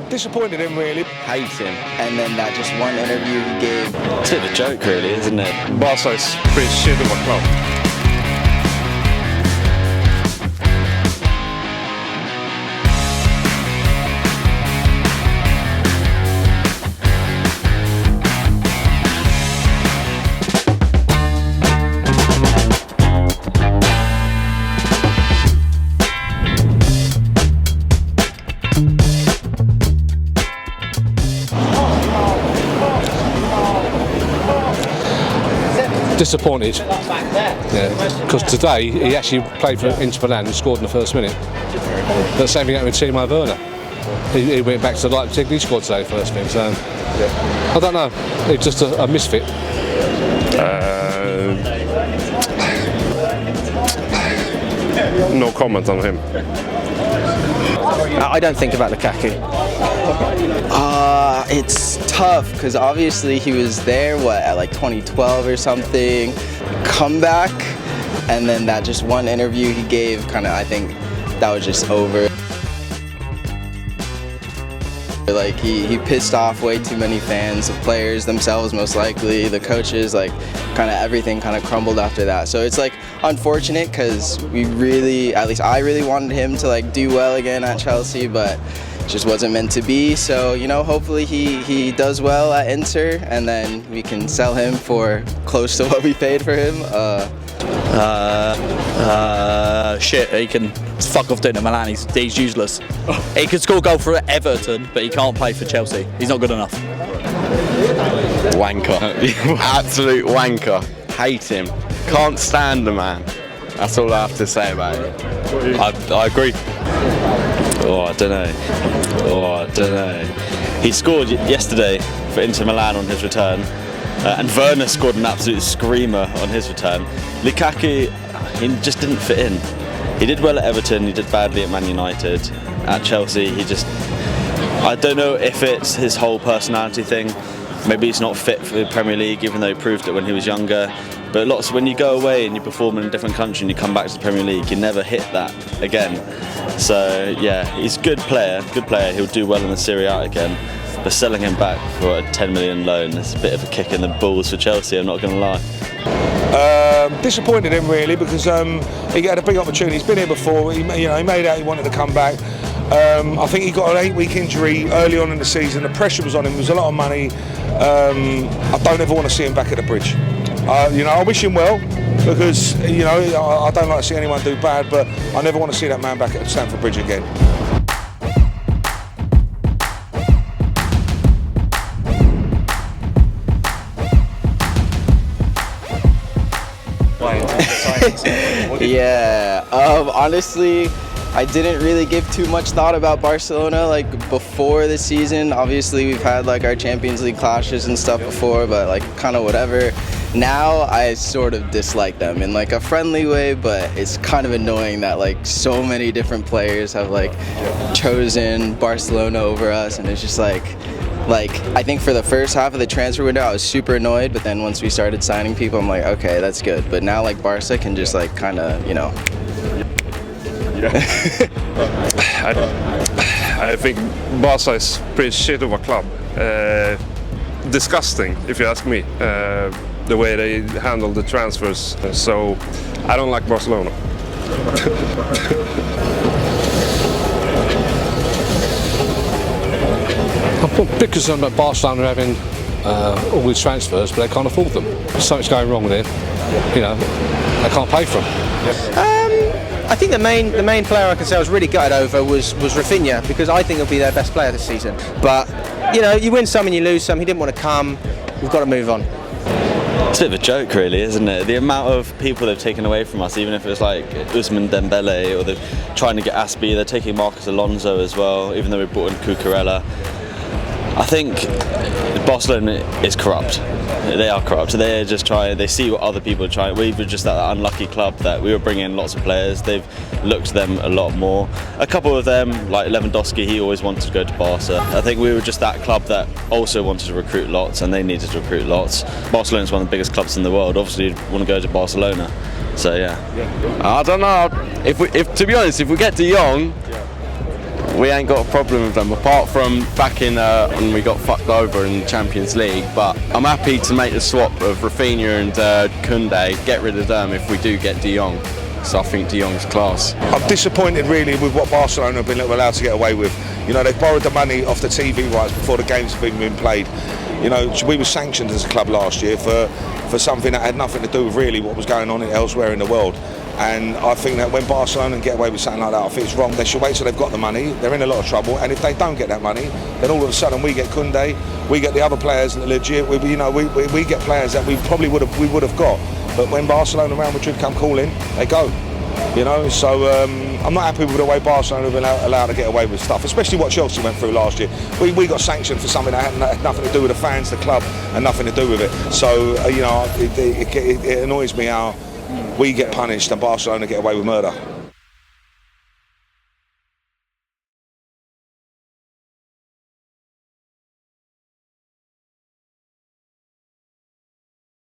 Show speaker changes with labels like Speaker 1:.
Speaker 1: Disappointed him, really.
Speaker 2: Hate him. And then that just one interview he gave.
Speaker 3: It's a bit of a joke, really, isn't it?
Speaker 1: Barcelona's pretty shit of a club. Disappointed, yeah, because today he actually played for Inter Milan and scored in the first minute. But the same thing happened with Timo Werner. He went back to Leipzig, he scored today first thing, so I don't know, he's just a misfit. No comment on him.
Speaker 4: I don't think about Lukaku.
Speaker 2: It's tough because obviously he was there, at like 2012 or something, comeback, and then that just one interview he gave, I think that was just over. Like he pissed off way too many fans, the players themselves most likely, the coaches, everything crumbled after that. So it's unfortunate because we really, at least I really wanted him to do well again at Chelsea, but just wasn't meant to be. So hopefully he does well at Inter, and then we can sell him for close to what we paid for him.
Speaker 5: Shit, he can fuck off doing it at Milan, he's useless. He could score a goal for Everton, but he can't play for Chelsea. He's not good enough.
Speaker 3: Wanker. Absolute wanker. Hate him. Can't stand the man. That's all I have to say about it. I agree. I don't know. He scored yesterday for Inter Milan on his return, and Werner scored an absolute screamer on his return. Lukaku, he just didn't fit in. He did well at Everton, he did badly at Man United. At Chelsea, I don't know if it's his whole personality thing. Maybe he's not fit for the Premier League, even though he proved it when he was younger. But when you go away and you perform in a different country and you come back to the Premier League, you never hit that again. So yeah, he's a good player. He'll do well in the Serie A again. But selling him back for a 10 million loan is a bit of a kick in the balls for Chelsea, I'm not going to lie.
Speaker 1: Disappointed him really because he had a big opportunity. He's been here before. He made out he wanted to come back. I think he got an 8-week injury early on in the season. The pressure was on him. It was a lot of money. I don't ever want to see him back at the Bridge. I wish him well because I don't like to see anyone do bad, but I never want to see that man back at Stamford Bridge again.
Speaker 2: Yeah, honestly, I didn't really give too much thought about Barcelona before the season. Obviously we've had our Champions League clashes and stuff before, but kind of whatever. Now I sort of dislike them in a friendly way, but it's kind of annoying that so many different players have chosen Barcelona over us, and it's just I think for the first half of the transfer window I was super annoyed, but then once we started signing people I'm okay, that's good. But now Barca can just kind of
Speaker 1: I think Barca is pretty shit of a club. Disgusting, if you ask me, the way they handle the transfers. So I don't like Barcelona. I'm because I'm at Barcelona having all these transfers, but they can't afford them. Something's going wrong with it. They can't pay for them.
Speaker 4: I think the main player I can say I was really gutted over was Rafinha, because I think he'll be their best player this season. But you win some and you lose some. He didn't want to come. We've got to move on.
Speaker 3: It's a bit of a joke, really, isn't it? The amount of people they've taken away from us, even if it's Ousmane Dembele or they're trying to get Aspi, they're taking Marcos Alonso as well, even though we brought in Cucurella. I think Barcelona is corrupt. They are corrupt. They're just trying. They see what other people are trying. We were just that unlucky club that we were bringing in lots of players. They've looked to them a lot more. A couple of them, like Lewandowski, he always wanted to go to Barca. I think we were just that club that also wanted to recruit lots, and they needed to recruit lots. Barcelona is one of the biggest clubs in the world. Obviously, you'd want to go to Barcelona. So yeah.
Speaker 6: I don't know. If to be honest, if we get De Jong,
Speaker 3: We ain't got a problem with them, apart from back in when we got fucked over in the Champions League. But I'm happy to make the swap of Rafinha and Koundé, get rid of them if we do get De Jong. So I think De Jong's class.
Speaker 1: I'm disappointed really with what Barcelona have been allowed to get away with. You know, they've borrowed the money off the TV rights before the games have even been played. You know, we were sanctioned as a club last year for something that had nothing to do with really what was going on elsewhere in the world. And I think that when Barcelona get away with something like that, I think it's wrong. They should wait till they've got the money. They're in a lot of trouble. And if they don't get that money, then all of a sudden we get Koundé, we get the other players that are legit. We get players that we probably would have got. But when Barcelona and Real Madrid come calling, they go. You know, so I'm not happy with the way Barcelona have been allowed to get away with stuff, especially what Chelsea went through last year. We got sanctioned for something that had nothing to do with the fans, the club, and nothing to do with it. So, you know, it annoys me how we get punished and Barcelona get away with murder.